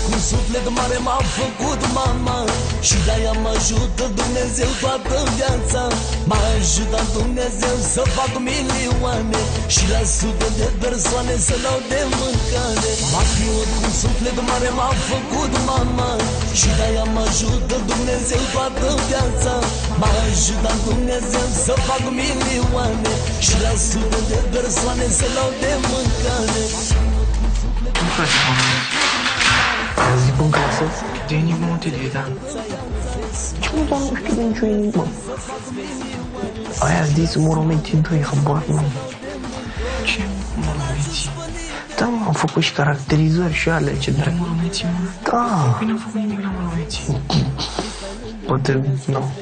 cu suflet mare m-a făcut mama și de-aia mă ajută Dumnezeu toată viața. M-a ajutat Dumnezeu să fac milioane și la sute de persoane să dau de mâncare. M-a criat cu suflet mare m-a făcut mama și de-aia mă ajută Dumnezeu toată viața. M-a ajutat Dumnezeu să fac milioane și la sute de persoane să dau de mâncare. Zic în clasă, de enigmă utilă. Ce mă, doamne, nu știu de nicio enigmă. Aia zis Moromeții 2, habar nu. Ce Moromeții? Da, mă, am făcut și caracterizări și alea, ce drept. Moromeții, mă? Da. Păi n-am făcut nimic la Moromeții. Poate, nu.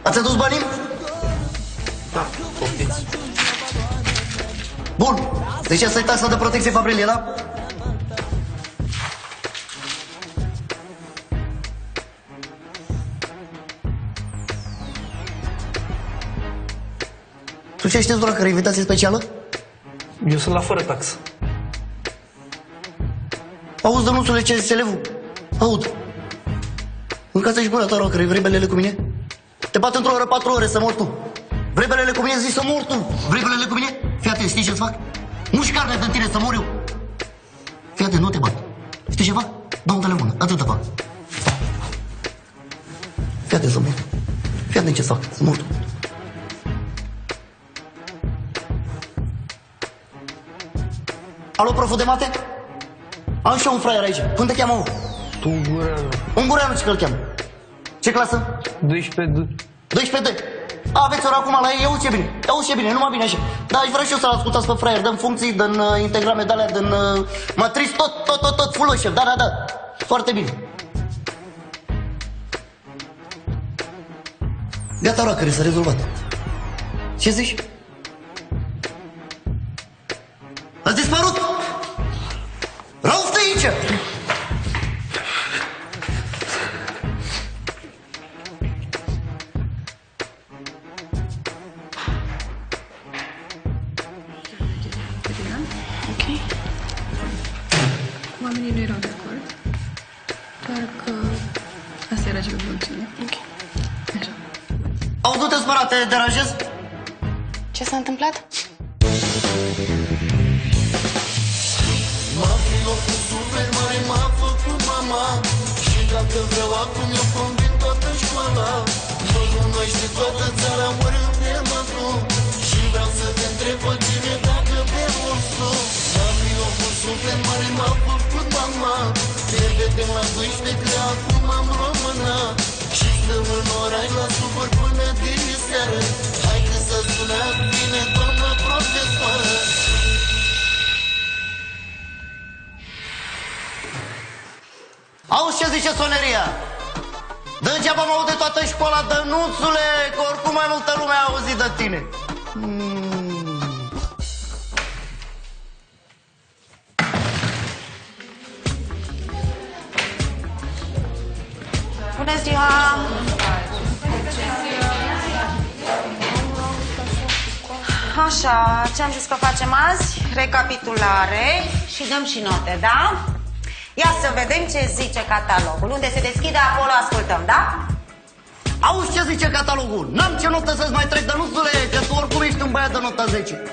Ați adus banii? Da, poftiți. Bun. Deci asta e taxa de protecție fabrilie, da? Tu ce știți, doar că invitație specială? Eu sunt la fără taxă. Auzi, dănuțule, ce zice elevul? Aud. Încață-și gura ta, rocă, vrei belele cu mine? Te bat într-o oră, 4 ore să mor tu. Vrei belele cu mine? Zici să mor tu. Vrei belele cu mine? Fii atent, știi ce-ți fac? Muși carne din tine să mor eu. Fii atent, nu te bat. Știi ce fac? Dau un telefon, atâta fac. Fii atent să mor. Fii atent ce-ți fac, să mor tu. Alo, proful de mate? Am și eu un fraier aici. Cum te cheamă, mă? Tungureanu. Ungureanu, ce că-l cheamă? Ce clasă? 12 12 aveți ora acum la ei, iau ce bine. Iau ce bine, numai bine așa. Dar aș vrea și eu să-l ascultați pe fraier. Dăm funcții, dăm integrame de-alea, dăm matrici, tot, full șef. Da. Foarte bine. Gata, roacăre, s-a rezolvat. Ce zici? Ați dispărut? Rauf de aici! Oamenii nu erau de acord, doar că asta era ce vă funcționa. Ok. Așa. Auzi, nu te spăra, te deranjez? Ce s-a întâmplat? M-a criat cu suflet mare m-a făcut mama și dacă vreau acum eu convin toată școala. Mă cunoaște toată țara oriunde mă duc și vreau să te întreb pe tine dacă pe ursul. M-a criat cu suflet mare m-a făcut mama. Te vedem la 12 că acum am română și stăm în oraș la supăr până de seară. Hai că să sunați bine, doamnă profesoară. Auzi ce zice soneria? Degeaba mă aude toată școala, Dănuțule, că oricum mai multă lume a auzit de tine. Bună ziua! Așa, ce am zis că facem azi? Recapitulare și dăm și note, da? Ia să vedem ce zice catalogul. Unde se deschide, acolo ascultăm, da? Auzi ce zice catalogul? N-am ce notă să-ți mai trec, Dănuțule, că tu oricum ești un băiat de nota 10.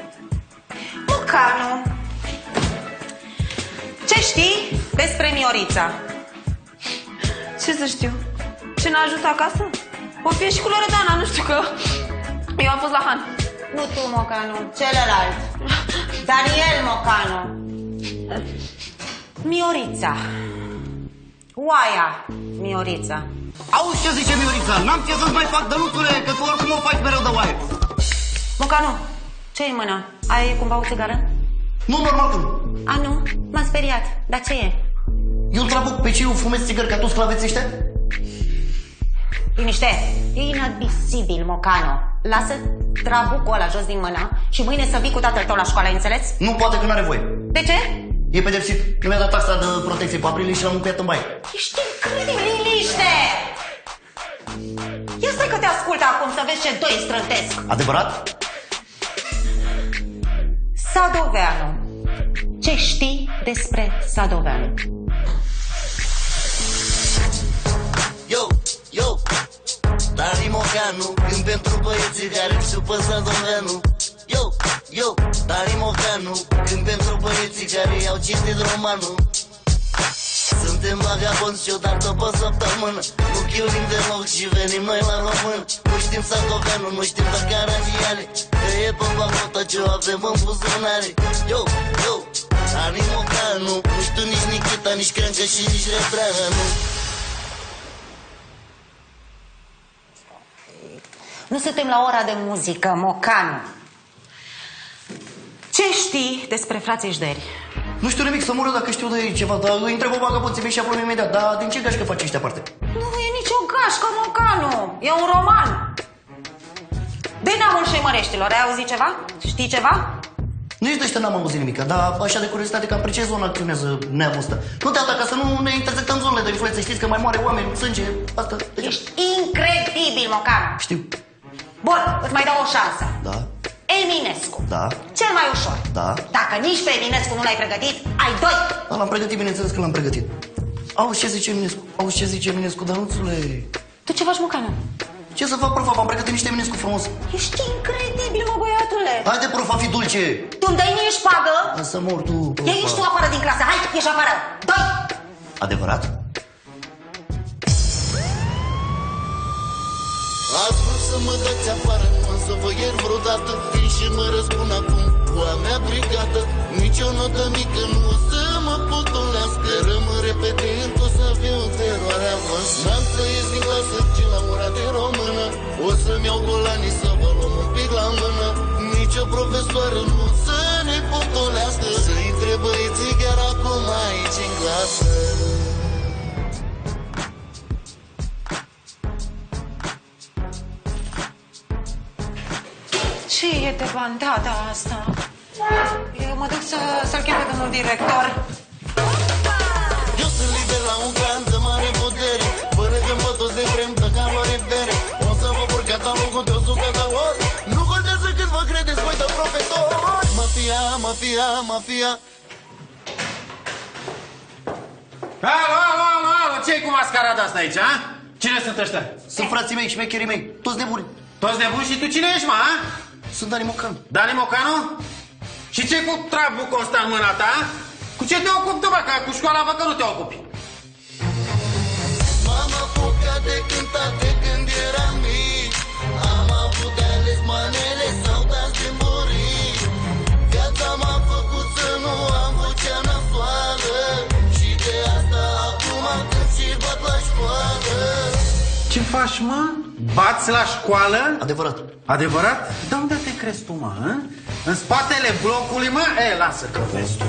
Mucanu, ce știi despre Miorița? Ce să știu? Ce n-a ajuns acasă? O fie și cu Loredana, nu știu că... Eu am fost la Han. Nu tu, Mocanu, celălalt. Daniel Mocanu. Miorița. Oaia Miorița. Auzi ce zice Miorița? N-am ce să-ți mai fac, Dănuțule, că tu oricum o faci mereu de oaie. Mocanu, ce-i în mână? Ai cumva o țigară? Nu, normal că nu. A, nu? M-am speriat. Dar ce e? Eu trabuc pe ce eu fumez țigări ca tu sclaveți ăștia? Liniște! E inadmisibil, Mocanu. Lasă trabucul ăla jos din mână și mâine să vii cu tatăl tău la școală, ai înțeles? Nu poate că n-are voie. De ce? E pedepsit. Nu mi-a dat taxa de protecție pe aprilie și l-am încuiat în baie. Ești incredibil, liniște! Ia stai că te ascult acum să vezi ce doi strântesc. Adevărat? Sadoveanu. Ce știi despre Sadoveanu? Yo, Dani Mocanu, când pentru băieții care își supă Sadoveanu. Yo, Dani Mocanu, când pentru băieții care i-au citit romanul. Suntem vagabonzi și odată pe săptămână, nu chiulim deloc și venim noi la român. Nu știm Sadoveanu, nu știm de Caragiale, că e pe valută ce o avem în buzunare. Yo, Dani Mocanu, nu știu nici Nikita, nici Crâncă și nici Rebreanu. Nu suntem la ora de muzică, Mocanu. Ce știi despre frații Jderi? Nu știu nimic, să mură dacă știu de ei ceva, dar îi întreb o vagabonții mei și aflăm imediat. Dar din ce gașcă face ăștia parte? Nu e nicio gașcă, Mocanu. E un roman. De neamul Șeimăreștilor, ai auzit ceva? Știi ceva? Nici de ăștia n-am auzit nimic, dar așa de curiozitate că apreciez zonă acționează neamul ăsta. Nu te ataca să nu ne intersectăm zonele de influență, știți că mai moare oameni, sânge, asta... Ești incredibil, Mocanu. Știu. Bun, îți mai dau o șansă. Da. Eminescu. Da. Cel mai ușor. Da. Dacă nici pe Eminescu nu l-ai pregătit, ai 2. Da, l-am pregătit, bineînțeles că l-am pregătit. Auzi ce zice Eminescu, Dănuțule? Tu ce faci, Mocanu? Ce să fac, profa? V-am pregătit niște Eminescu frumos. Ești incredibil, mă, băiatule. Haide, profa, fi dulce. Tu îmi dai mie șpagă? Să mor tu, profa. Ieși tu afară din clasă, hai, ieși afară. 2. Adevărat? Ați vrut să mă dați afară, însă vă iert vreodată. Vin și mă răspund acum cu a mea brigată. Nici o notă mică nu o să mă potolească. Rămân repetând, o să fiu teroarea voastră. N-am să ies din clasă, ci la ora de română. O să-mi iau golanii să vă luăm un pic la mână. Nici o profesoară nu o să ne potolească. Să intre băieții chiar acum aici în clasă. Ce e de bandada asta? Eu mă duc să-l chem pe domnul director. Eu sunt lider la un clan de mare putere. Vă legăm pe toți de vrem de caloare bere. O să vă pur catalogul de 100 de ori. Nu contează cât vă credeți voi de profesor. Mafia. Alo, ce-i cu mascarada asta aici, a? Cine sunt ăștia? Sunt frații mei, șmecherii mei, toți nebuni. Toți nebuni și tu cine ești, mă, a? Sunt Dani Mocanu. Dani Mocanu? Și ce cu trabucul ăsta în mâna ta? Cu ce te ocupi tu, bă? Că cu școala vă că nu te ocupi. M-am apucat de cântat de când eram mic. Am avut de ales manele sau dați de murit. Viața m-a făcut să nu am vocea nasoală. Și de asta acum cânt și bat la școală. Ce faci, mă? Bați la școală? Adevărat. Adevărat? Da, unde te crezi tu, mă? În spatele blocului, mă? Lasă că vezi tu.